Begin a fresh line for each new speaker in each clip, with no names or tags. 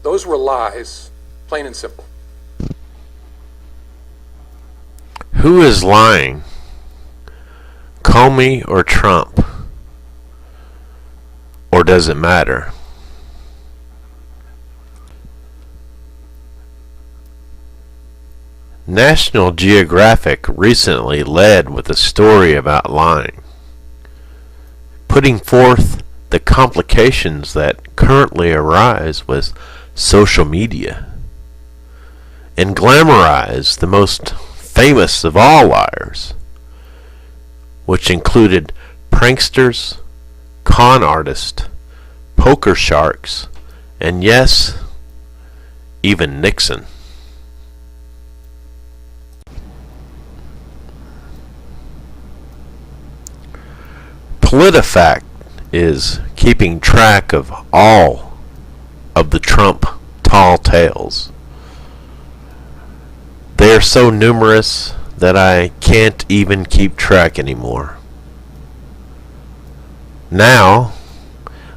Those were lies, plain and simple.
Who is lying? Comey or Trump? Or does it matter? National Geographic recently led with a story about lying, putting forth the complications that currently arise with social media, and glamorized the most famous of all liars, which included pranksters, con artists, poker sharks, and yes, even Nixon. PolitiFact is keeping track of all of the Trump tall tales. They are so numerous that I can't even keep track anymore. Now,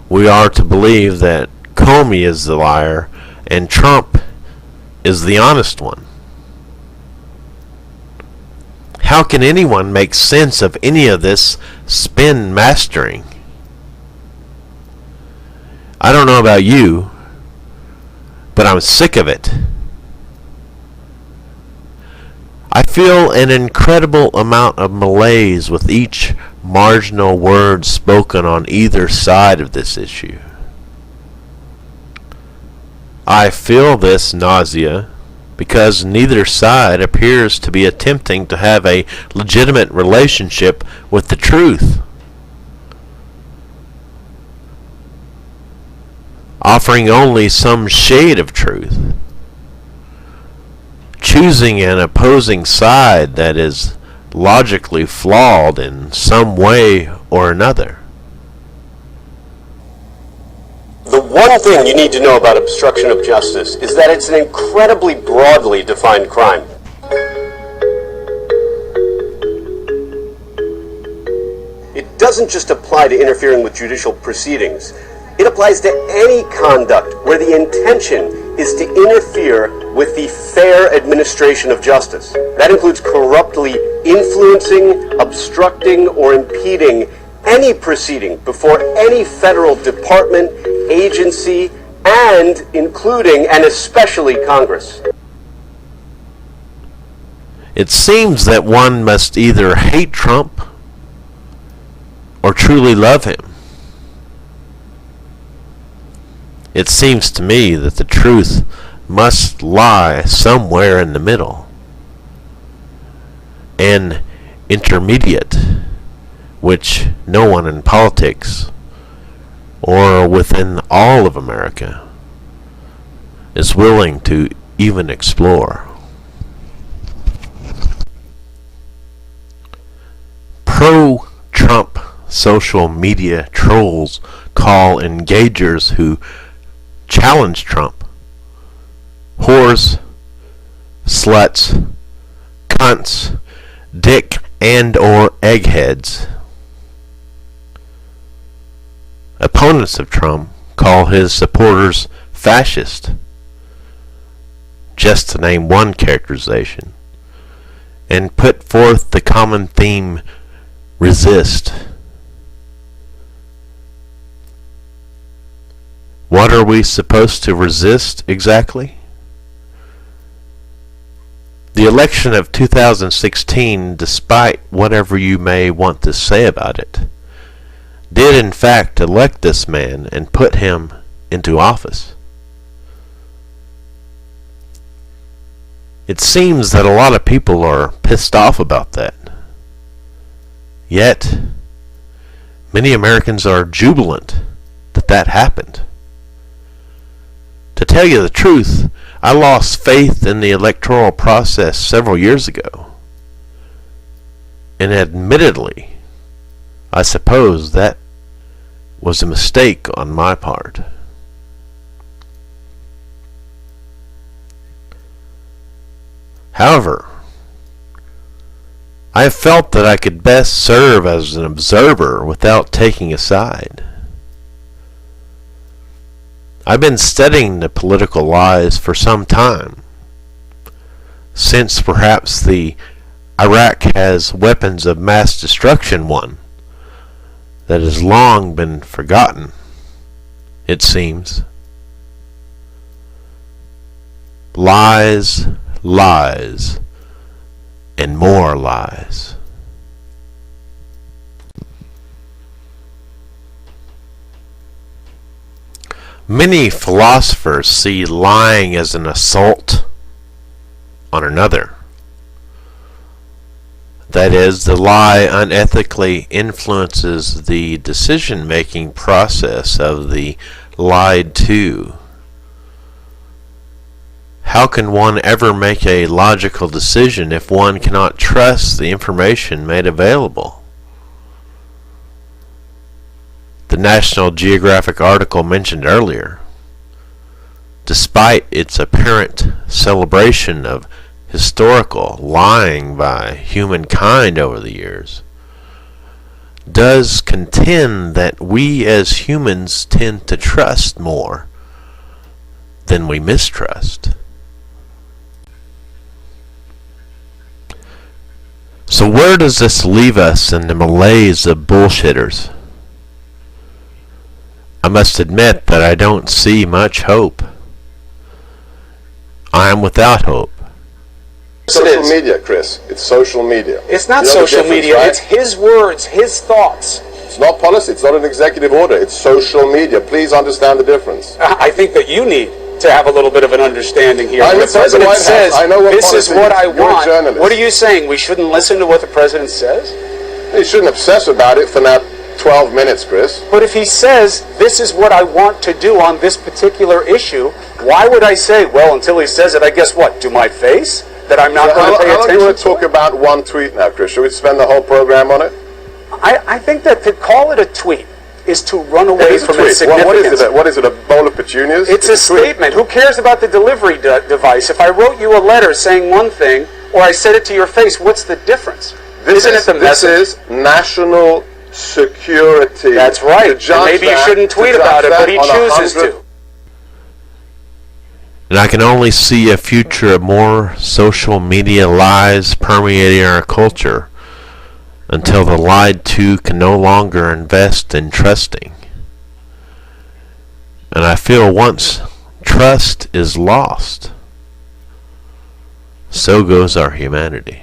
we are to believe that Comey is the liar and Trump is the honest one. How can anyone make sense of any of this spin mastering? I don't know about you, but I'm sick of it. I feel an incredible amount of malaise with each marginal word spoken on either side of this issue. I feel this nausea because neither side appears to be attempting to have a legitimate relationship with the truth, offering only some shade of truth, choosing an opposing side that is logically flawed in some way or another.
The one thing you need to know about obstruction of justice is that it's an incredibly broadly defined crime. It doesn't just apply to interfering with judicial proceedings. It applies to any conduct where the intention is to interfere with the fair administration of justice. That includes corruptly influencing, obstructing, or impeding any proceeding before any federal department, agency, and including and especially Congress.
It seems that one must either hate Trump or truly love him. It seems to me that the truth must lie somewhere in the middle, an intermediate, which no one in politics or within all of America is willing to even explore. Pro-Trump social media trolls call engagers who challenge Trump whores, sluts, cunts, dick and or eggheads. Opponents of Trump call his supporters fascist, just to name one characterization, and put forth the common theme, resist. What are we supposed to resist exactly? The election of 2016, despite whatever you may want to say about it, did in fact elect this man and put him into office. It seems that a lot of people are pissed off about that. Yet, many Americans are jubilant that that happened. To tell you the truth, I lost faith in the electoral process several years ago. And admittedly, I suppose that was a mistake on my part. However, I have felt that I could best serve as an observer without taking a side. I've been studying the political lies for some time, since perhaps the Iraq has weapons of mass destruction one that has long been forgotten, it seems. Lies, lies, and more lies. Many philosophers see lying as an assault on another. That is, the lie unethically influences the decision-making process of the lied to. How can one ever make a logical decision if one cannot trust the information made available? The National Geographic article mentioned earlier, despite its apparent celebration of historical lying by humankind over the years, does contend that we as humans tend to trust more than we mistrust. So where does this leave us in the malaise of bullshitters? I must admit that I don't see much hope. I am without hope.
Social media, Chris. It's social media.
It's not
You know the
social
difference,
media.
right?
It's his words, his thoughts.
It's not policy. It's not an executive order. It's social media. Please understand the difference.
I think that you need to have a little bit of an understanding here.
I'm
When the
inside the
president
White House.
says,
I know what
this is
policy
what
is.
I
You're a
want,
journalist.
what are you saying? We shouldn't listen to what the president says?
You shouldn't obsess about it for now 12 minutes, Chris.
But if he says, this is what I want to do on this particular issue, why would I say, well, until he says it, I guess what, to my face? That I'm not going to pay
How long do you
attention
want to talk about one tweet now, Chris? Should we spend the whole program on it?
I think that to call it a tweet is to run
It
away
is a
from
tweet.
its significance.
What is it, a bowl of petunias?
It's a
tweet.
statement. Who cares about the delivery device? If I wrote you a letter saying one thing, or I said it to your face, what's the difference? Isn't it the
This
message?
is national security.
That's right.
To judge
And maybe you
that-
shouldn't
to
tweet
judge
about it,
that
but he
on
chooses
100
to.
And I can only see a future of more social media lies permeating our culture until the lied to can no longer invest in trusting. And I feel once trust is lost, so goes our humanity.